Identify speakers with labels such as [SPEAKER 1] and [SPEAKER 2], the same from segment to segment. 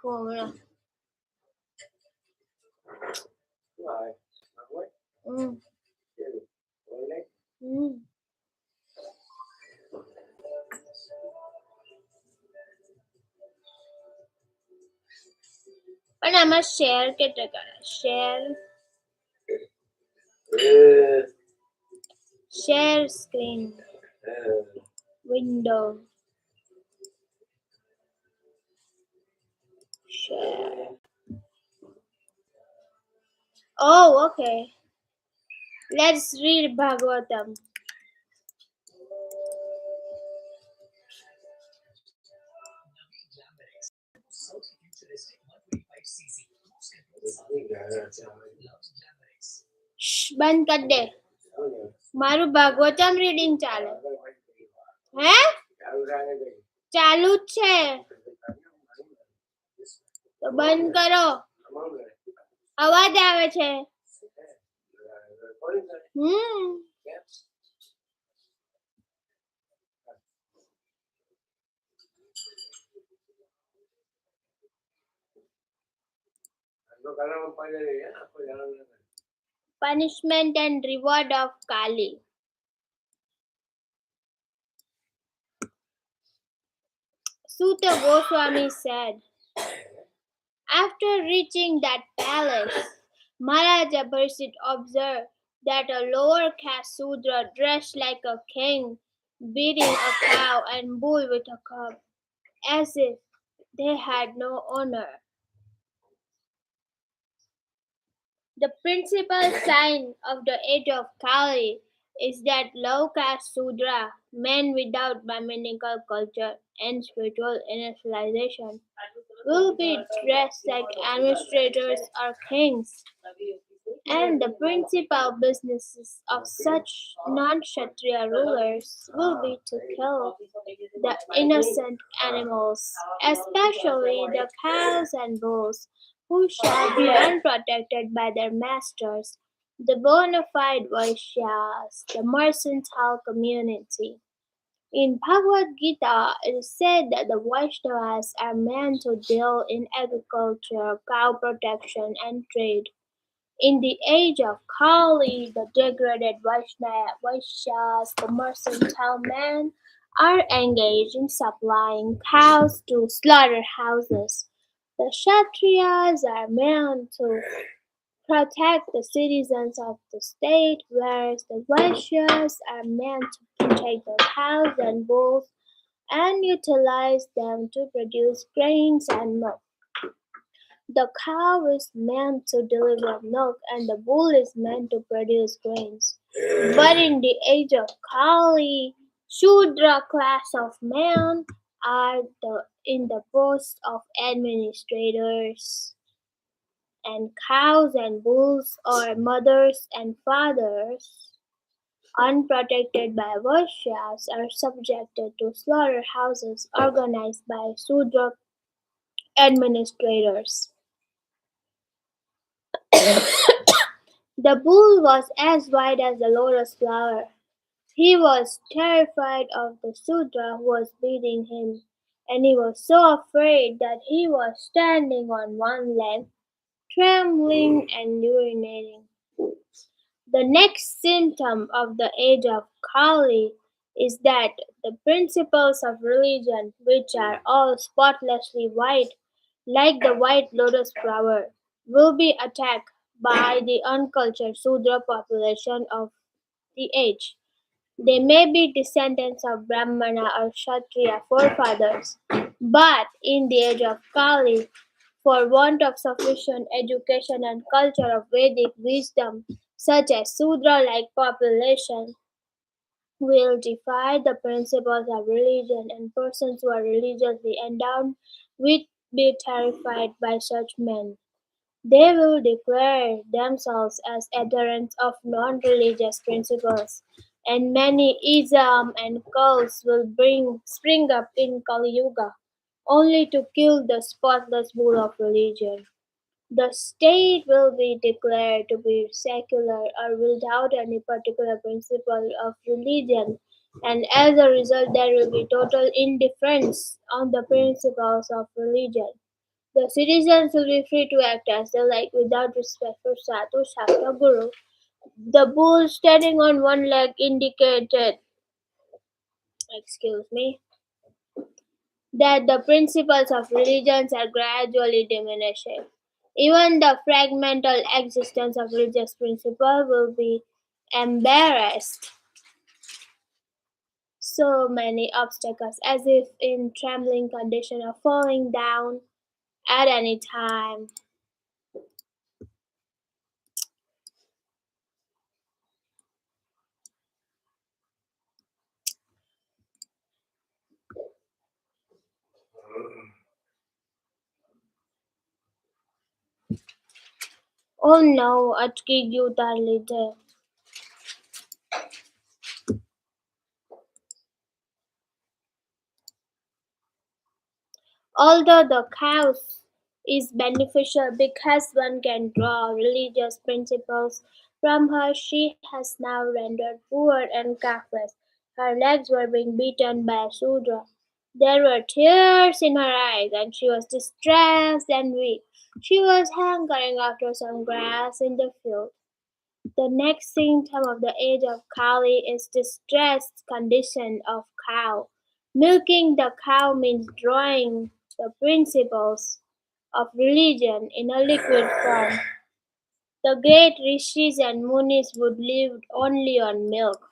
[SPEAKER 1] Khổ. Ừ. Ừ. પણ આમાં શેર કેતે કરે share screen window share. Oh, okay. Let's read Bhagvatam. બંધ કર દે મારું ભાગવતમ રીડિંગ ચાલે હે ચાલુ જ છે તો બંધ કરો અવાજ આવે છે Punishment and reward of Kali. Sutta Goswami said, after reaching that palace, Maharaja Parikshit observed that a lower caste Sudra dressed like a king, beating a cow and bull with a club, as if they had no honor. The principal sign of the age of Kali is that low caste Sudra, men without Brahminical culture and spiritual initialization, will be dressed like administrators or kings. And the principal businesses of such non-Kshatriya rulers will be to kill the innocent animals, especially the cows and bulls, who shall be unprotected by their masters, the bona fide Vaishyas, the mercantile community. In Bhagavad Gita, it is said that the Vaishnavas are meant to deal in agriculture, cow protection, and trade. In the age of Kali, the degraded Vaishyas, the mercantile men, are engaged in supplying cows to slaughterhouses. The Kshatriyas are meant to protect the citizens of the state, whereas the Vaishyas are meant to protect the cows and bulls and utilize them to produce grains and milk. The cow is meant to deliver milk and the bull is meant to produce grains. But in the age of Kali, Shudra class of men are in the post of administrators, and cows and bulls are mothers and fathers, unprotected by Vaishyas, are subjected to slaughterhouses organized by Shudra administrators. The bull was as white as the lotus flower. He was terrified of the Sudra who was beating him, and he was so afraid that he was standing on one leg, trembling and urinating. The next symptom of the age of Kali is that the principles of religion, which are all spotlessly white, like the white lotus flower, will be attacked by the uncultured Sudra population of the age. They may be descendants of Brahmana or Kshatriya forefathers, but in the age of Kali, for want of sufficient education and culture of Vedic wisdom, such as Sudra-like population will defy the principles of religion, and persons who are religiously endowed will be terrified by such men. They will declare themselves as adherents of non-religious principles, and many ism and cults will spring up in Kali Yuga, only to kill the spotless bull of religion. The state will be declared to be secular or without any particular principle of religion, and as a result there will be total indifference on the principles of religion. The citizens will be free to act as they like without respect for Sadhu, Shakta, Guru. The bull standing on one leg indicated, excuse me, that the principles of religions are gradually diminishing. Even the fragmental existence of religious principle will be embarrassed. So many obstacles, as if in trembling condition of falling down at any time. Oh no, अटकी घी उतार लीजिए. Although the cows is beneficial because one can draw religious principles from her, she has now rendered poor and calfless. Her legs were being beaten by a Sudra. There were tears in her eyes, and she was distressed and weak. She was hankering after some grass in the field. The next symptom of the age of Kali is distressed condition of cow. Milking the cow means drawing the principles of religion in a liquid form. The great rishis and munis would live only on milk.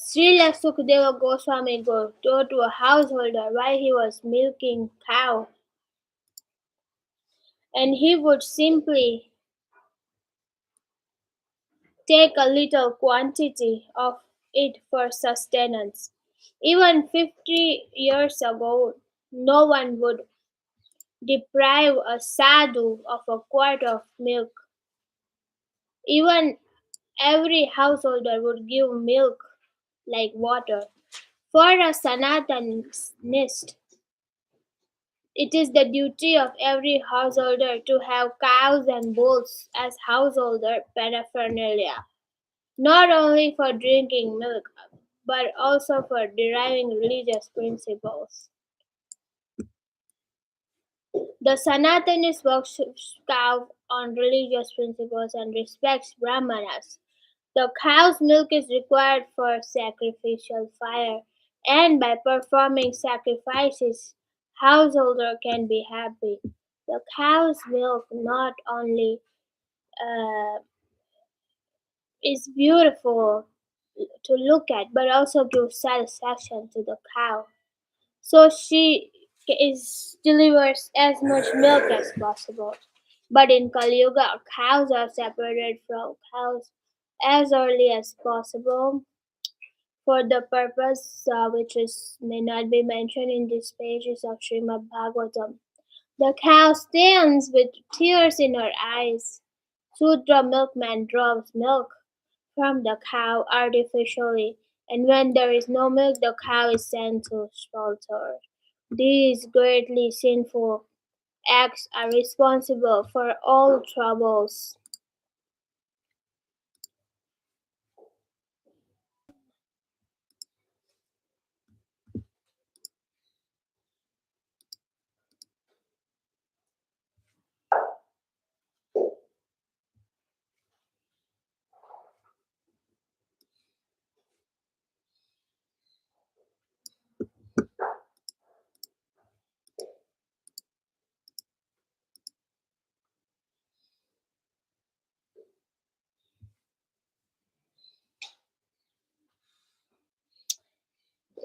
[SPEAKER 1] Srila Sukadeva Goswami go to a householder while he was milking cow, and he would simply take a little quantity of it for sustenance. Even 50 years ago, no one would deprive a sadhu of a quart of milk. Even every householder would give milk like water. For a Sanatanist, it is the duty of every householder to have cows and bulls as householder paraphernalia, not only for drinking milk, but also for deriving religious principles. The Sanatanis worships cow on religious principles and respects Brahmanas. The cow's milk is required for sacrificial fire, and by performing sacrifices, householder can be happy. The cow's milk not only uh, is beautiful to look at, but also gives satisfaction to the cow. So she delivers as much milk as possible. But in Kali Yuga, cows are separated from cows as early as possible for the purpose which may not be mentioned in these pages of Srimad Bhagavatam. The cow stands with tears in her eyes. Sudra milkman draws milk from the cow artificially, and when there is no milk, the cow is sent to slaughter. These greatly sinful acts are responsible for all troubles.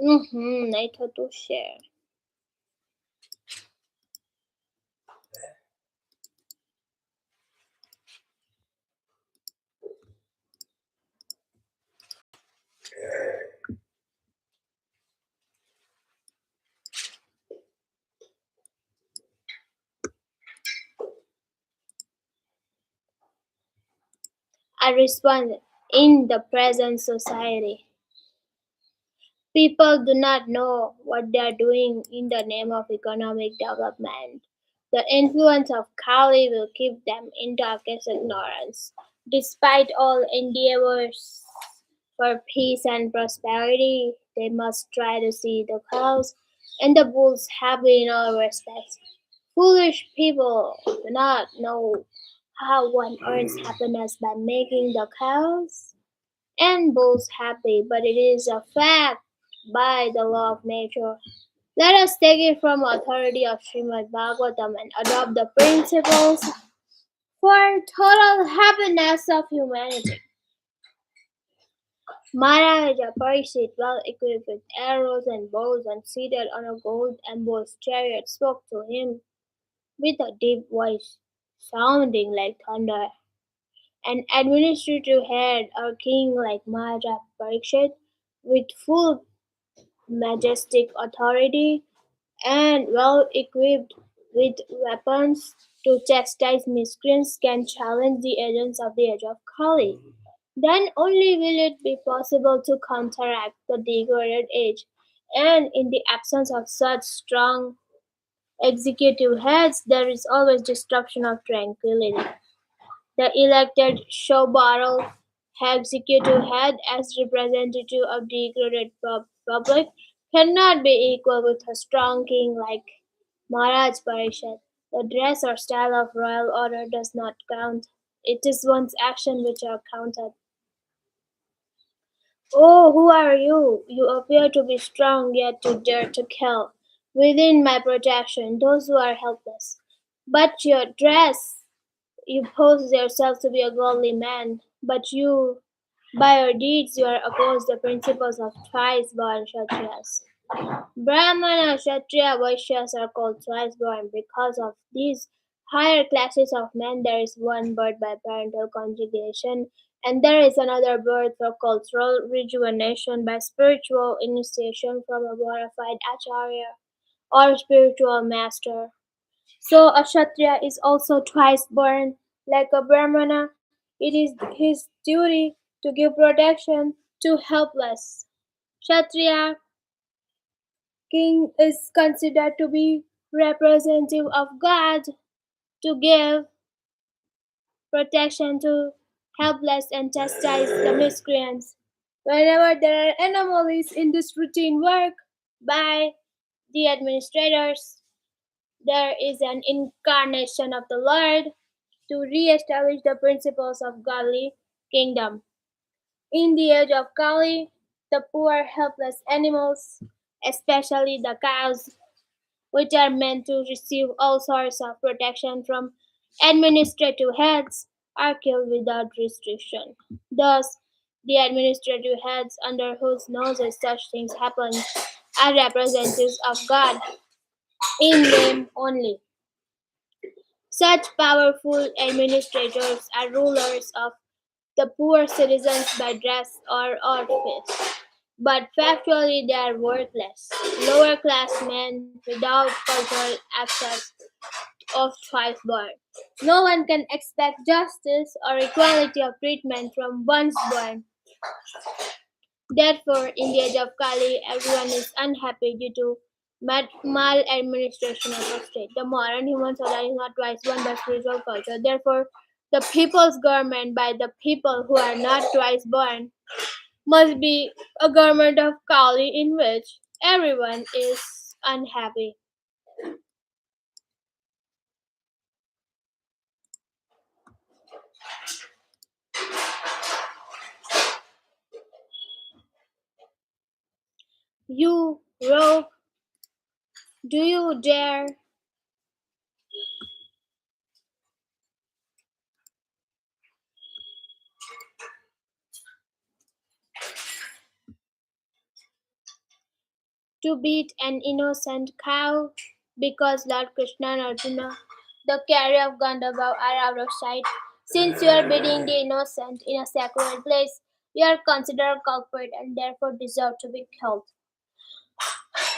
[SPEAKER 1] नहीं था तो share. I responded, in the present society, people do not know what they are doing in the name of economic development. The influence of Kali will keep them in darkest ignorance. Despite all endeavors for peace and prosperity, They must try to see the cows and the bulls happy in all respects. Foolish people do not know how one earns happiness by making the cows and bulls happy, but it is a fact by the law of nature. Let us take it from authority of Srimad Bhagavatam and adopt the principles for total happiness of humanity. Maharaja Parishit, well equipped with arrows and bows and seated on a gold embossed chariot, spoke to him with a deep voice, sounding like thunder. An administrative head or king like Maharaja Parikshit, with full majestic authority and well equipped with weapons to chastise miscreants, can challenge the agents of the age of Kali. Then only will it be possible to counteract the degraded age. And in the absence of such strong executive heads, there is always disruption of tranquility. The elected Showbarrel executive head, as representative of the degraded public, cannot be equal with a strong king like Maharaj Parishad. The dress or style of royal order does not count. It is one's action which are counted. Oh, who are you? You appear to be strong, yet you dare to kill. Within my protection, those who are helpless. But your dress, you pose yourself to be a godly man, but you, by your deeds, you are opposed the principles of thrice born Kshatriyas. Brahmana, Kshatriya, Vaishyas are called twice born. Because of these higher classes of men, there is one birth by parental conjugation, and there is another birth for cultural rejuvenation by spiritual initiation from a bona fide acharya or spiritual master. So a Kshatriya is also twice born. Like a Brahmana, it is his duty to give protection to helpless. Kshatriya king is considered to be representative of God to give protection to helpless and chastise the miscreants. Whenever there are anomalies in this routine work by the administrators, there is an incarnation of the Lord to re-establish the principles of godly kingdom. In the age of Kali, the poor helpless animals, especially the cows, which are meant to receive all sorts of protection from administrative heads, are killed without restriction. Thus, the administrative heads under whose noses such things happen are representatives of God in name only. Such powerful administrators are rulers of the poor citizens by dress or artifice, but factually they are worthless, lower class men without cultural access of twice born. No one can expect justice or equality of treatment from once born. Therefore, in the age of Kali, everyone is unhappy due to maladministration of the state. The modern human society is not twice born but spiritual culture. Therefore, the people's government by the people who are not twice born must be a government of Kali in which everyone is unhappy. You, rogue, do you dare to beat an innocent cow because Lord Krishna and Arjuna, the carrier of Gandharva, are out of sight? Since you are beating the innocent in a sacred place, you are considered a culprit and therefore deserve to be killed.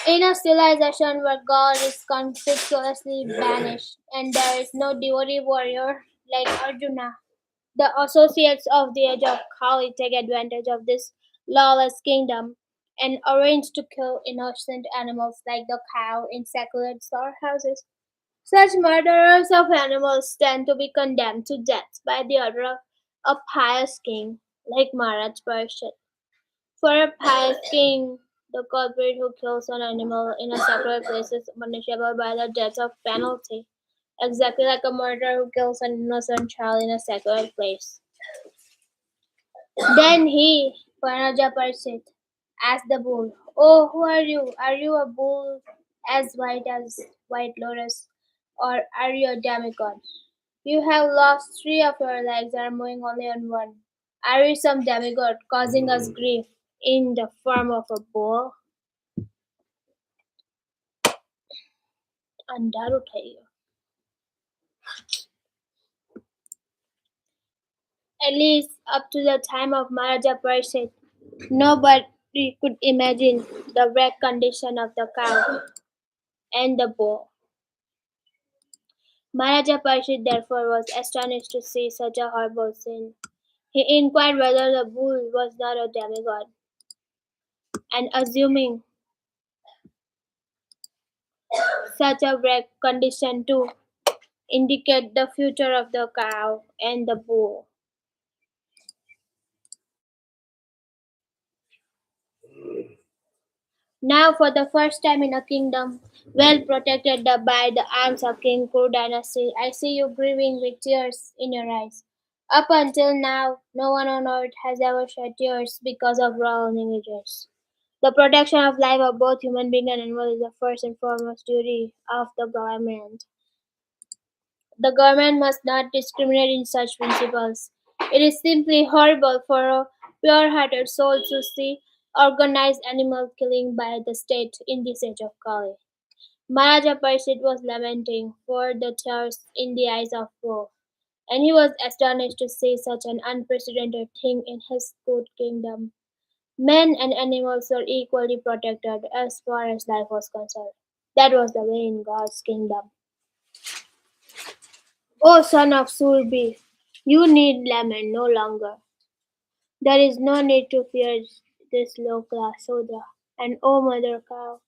[SPEAKER 1] In a civilization where God is conspicuously banished and there is no devotee warrior like Arjuna, the associates of the age of Kali take advantage of this lawless kingdom and arrange to kill innocent animals like the cow in sacred storehouses. Such murderers of animals stand to be condemned to death by the order of a pious king like Maharaj Parishit. For a pious king The culprit who kills an animal in a sacred place is punishable by the death penalty, exactly like a murderer who kills an innocent child in a sacred place. Then he, Panaja Parsit, asked the bull, "Oh, who are you? Are you a bull as white lotus, or are you a demigod? You have lost three of your legs and are moving only on one. Are you some demigod causing us grief in the form of a bull?" अंडा उठाइए. At least up to the time of Maharaja Parsit, nobody could imagine the wrecked condition of the cow and the bull. Maharaja Parsit therefore was astonished to see such a horrible scene. He inquired whether the bull was not a demigod, and assuming such a wrecked condition to indicate the future of the cow and the bull. Now, for the first time in a kingdom well protected by the arms of King Kuru dynasty, I see you grieving with tears in your eyes. Up until now, no one on earth has ever shed tears because of royal negligence. The protection of life of both human being and animal is the first and foremost duty of the government. The government must not discriminate in such principles. It is simply horrible for a pure-hearted soul to see organized animal killing by the state in this age of Kali. Maharaja Parsit was lamenting for the tears in the eyes of both, and he was astonished to see such an unprecedented thing in his good kingdom. Men and animals were equally protected as far as life was concerned. That was the way in God's kingdom. O son of Surbi, you need lament no longer. There is no need to fear this low class Sudra. And O mother cow,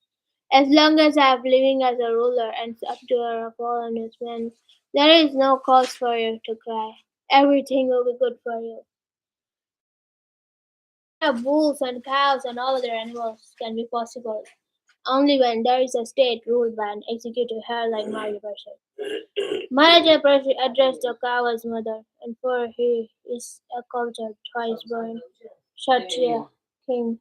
[SPEAKER 1] as long as I am living as a ruler and subduer of all honest men, there is no cause for you to cry. Everything will be good for you. Of bulls and cows and all other animals can be possible only when there is a state ruled by an executive head like Maharaja Parshad. Maharaja Parshad addressed the cow as mother, and for he is a cultured, twice born Kshatriya king.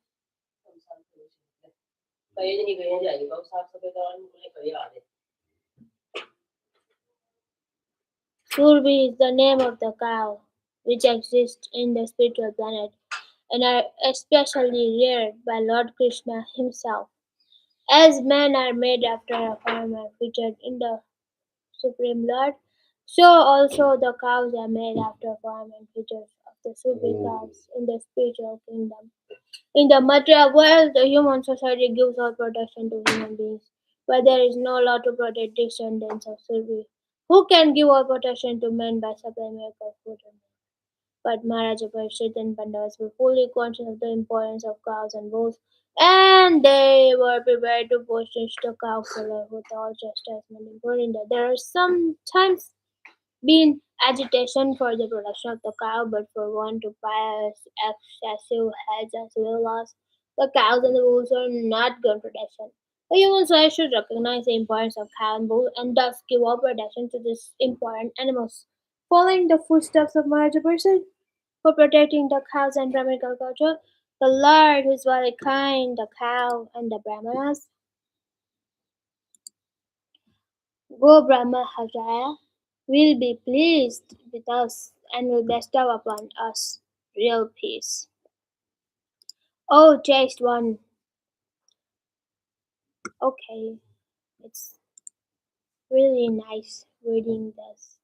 [SPEAKER 1] Surbi is the name of the cow, which exists in the spiritual planet and are especially reared by Lord Krishna himself. As men are made after a farmer featured in the Supreme Lord, so also the cows are made after form and features of the Sufi cows in the spiritual kingdom. In the material world, the human society gives all protection to human beings, but there is no law to protect descendants of Sufi. Who can give all protection to men by supplying miracle food and but Maharaja Parishit and Pandavas were fully conscious of the importance of cows and bulls, and they were prepared to punish the cow killer with all chastisement, including that there are sometimes been agitation for the production of the cow, but for one to pass excessive heads and civil laws, the cows and the bulls are not good protection. The human soil should recognize the importance of cow and bull and thus give all protection to these important animals. Following the footsteps of Maharaja Parishit, for protecting the cows and Brahminical culture, the Lord who is very kind, the cow and the Brahmanas, Go Brahmacharya, will be pleased with us and will bestow upon us real peace. Oh, chaste one, okay, it's really nice reading this.